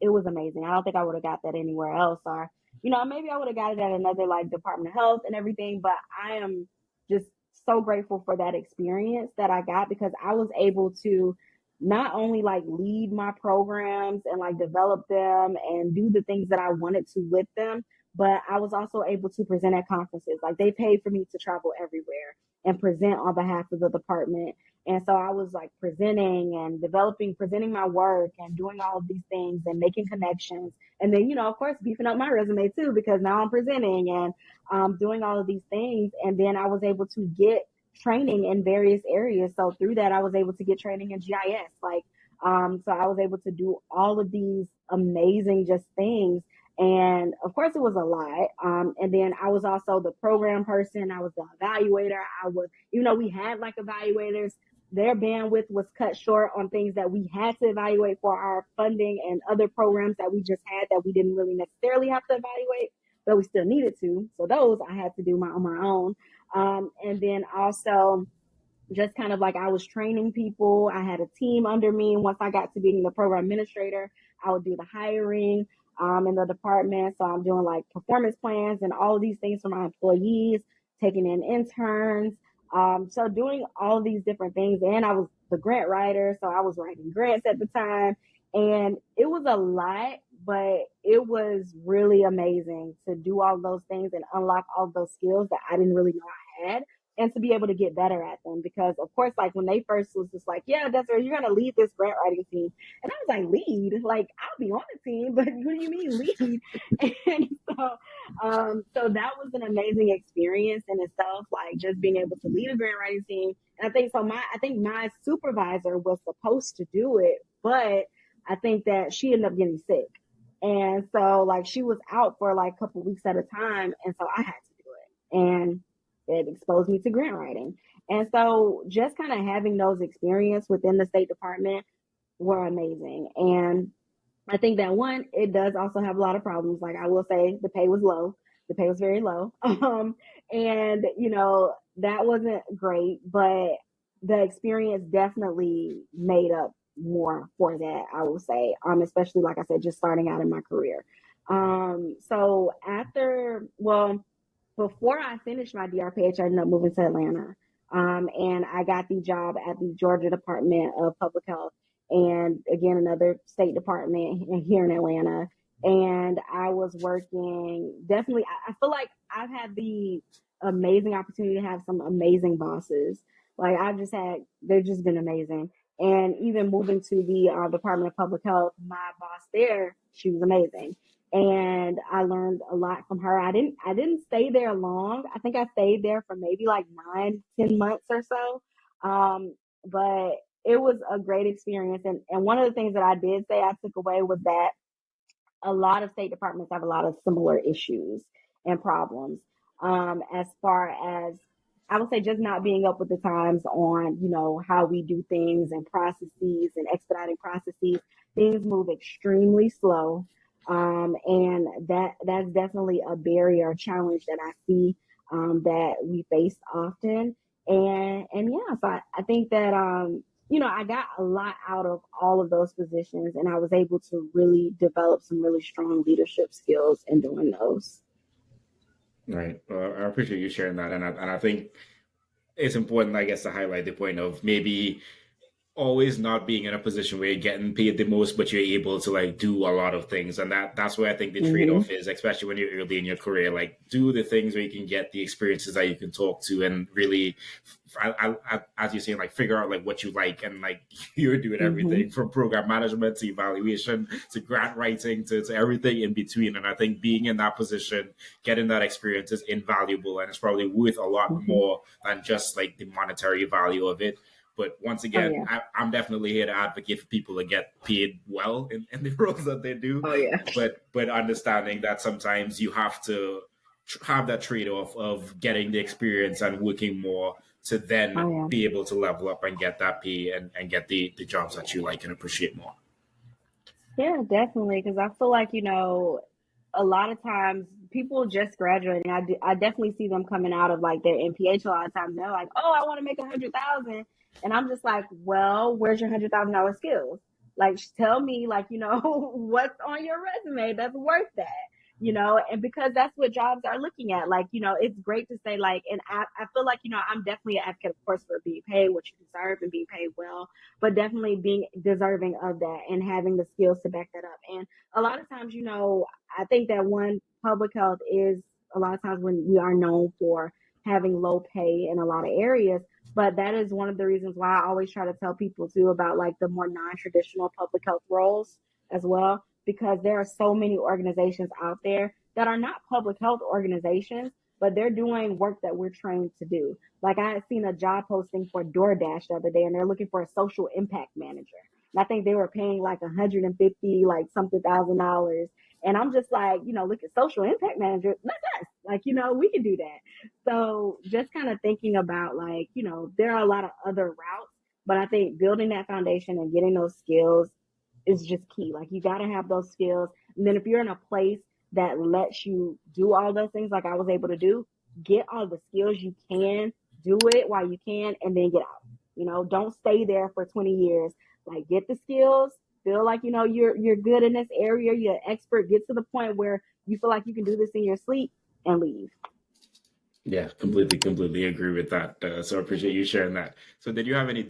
it was amazing. I don't think I would have got that anywhere else, or, maybe I would have got it at another like Department of Health and everything, but I am just so grateful for that experience that I got, because I was able to not only like lead my programs and like develop them and do the things that I wanted to with them, but I was also able to present at conferences. Like, they paid for me to travel everywhere and present on behalf of the department. And so I was like presenting and presenting my work and doing all of these things and making connections. And then, of course, beefing up my resume too, because now I'm presenting and doing all of these things. And then I was able to get training in various areas. So through that, I was able to get training in GIS. So I was able to do all of these amazing just things. And of course, it was a lot. And then I was also the program person. I was the evaluator. Even though we had like evaluators, their bandwidth was cut short on things that we had to evaluate for our funding and other programs that we just had that we didn't really necessarily have to evaluate, but we still needed to. So those I had to do on my own. And then also just kind of like I was training people. I had a team under me. Once I got to being the program administrator, I would do the hiring in the department. So I'm doing like performance plans and all of these things for my employees, taking in interns. So doing all of these different things. And I was the grant writer, so I was writing grants at the time. And it was a lot, but it was really amazing to do all those things and unlock all those skills that I didn't really know I had, and to be able to get better at them. Because of course, like when they first was just like, yeah, Desiree, you're going to lead this grant writing team. And I was like, lead? Like, I'll be on the team, but what do you mean lead? And so that was an amazing experience in itself, like just being able to lead a grant writing team. And I think my supervisor was supposed to do it, but I think that she ended up getting sick. And so like she was out for like a couple weeks at a time. And so I had to do it. And it exposed me to grant writing. And so just kind of having those experiences within the State Department were amazing. And I think that one, it does also have a lot of problems. Like I will say the pay was low. The pay was very low. And, that wasn't great, but the experience definitely made up more for that, I will say, especially, like I said, just starting out in my career. So before I finished my DRPH, I ended up moving to Atlanta. And I got the job at the Georgia Department of Public Health, and again, another state department here in Atlanta. And I was working, definitely, I feel like I've had the amazing opportunity to have some amazing bosses. Like they've just been amazing. And even moving to the Department of Public Health, my boss there, she was amazing. And I learned a lot from her. I didn't stay there long. I think I stayed there for maybe like 9-10 months or so. But it was a great experience. And one of the things that I did say I took away was that a lot of state departments have a lot of similar issues and problems. As far as, I would say, just not being up with the times on, how we do things and processes and expediting processes. Things move extremely slow. And that's definitely a barrier, a challenge that I see that we face often. And yeah, so I think that I got a lot out of all of those positions, and I was able to really develop some really strong leadership skills in doing those. Right. I appreciate you sharing that, and I think it's important, I guess, to highlight the point of maybe always not being in a position where you're getting paid the most, but you're able to like do a lot of things. And that's where I think the trade-off is, especially when you're early in your career. Like, do the things where you can get the experiences that you can talk to, and really, as you're saying, like figure out like what you like. And like you're doing everything from program management to evaluation to grant writing to everything in between. And I think being in that position, getting that experience is invaluable, and it's probably worth a lot more than just like the monetary value of it. But once again, I'm definitely here to advocate for people to get paid well in the roles that they do. Oh, yeah. But understanding that sometimes you have to have that trade-off of getting the experience and working more to then be able to level up and get that pay and get the jobs that you like and appreciate more. Yeah, definitely. Because I feel like, a lot of times people just graduating, I definitely see them coming out of like their MPH a lot of times. They're like, oh, I want to make $100,000. And I'm just like, well, where's your $100,000 skills? Like, tell me, like, what's on your resume that's worth that. And because that's what jobs are looking at. Like, it's great to say, like, and I feel like, I'm definitely an advocate, of course, for being paid what you deserve and being paid well, but definitely being deserving of that and having the skills to back that up. And a lot of times, I think that one, public health is a lot of times when we are known for having low pay in a lot of areas. But that is one of the reasons why I always try to tell people too about like the more non-traditional public health roles as well, because there are so many organizations out there that are not public health organizations, but they're doing work that we're trained to do. Like I had seen a job posting for DoorDash the other day, and they're looking for a social impact manager. And I think they were paying like 150, like something $1,000. And I'm just like, look at social impact manager. That's us. Like, we can do that. So just kind of thinking about like, there are a lot of other routes, but I think building that foundation and getting those skills is just key. Like you got to have those skills. And then if you're in a place that lets you do all those things like I was able to do, get all the skills you can, do it while you can, and then get out. Don't stay there for 20 years. Like get the skills, feel like you're good in this area, you're an expert, get to the point where you feel like you can do this in your sleep and leave. Yeah, completely agree with that. So I appreciate you sharing that. So did you have any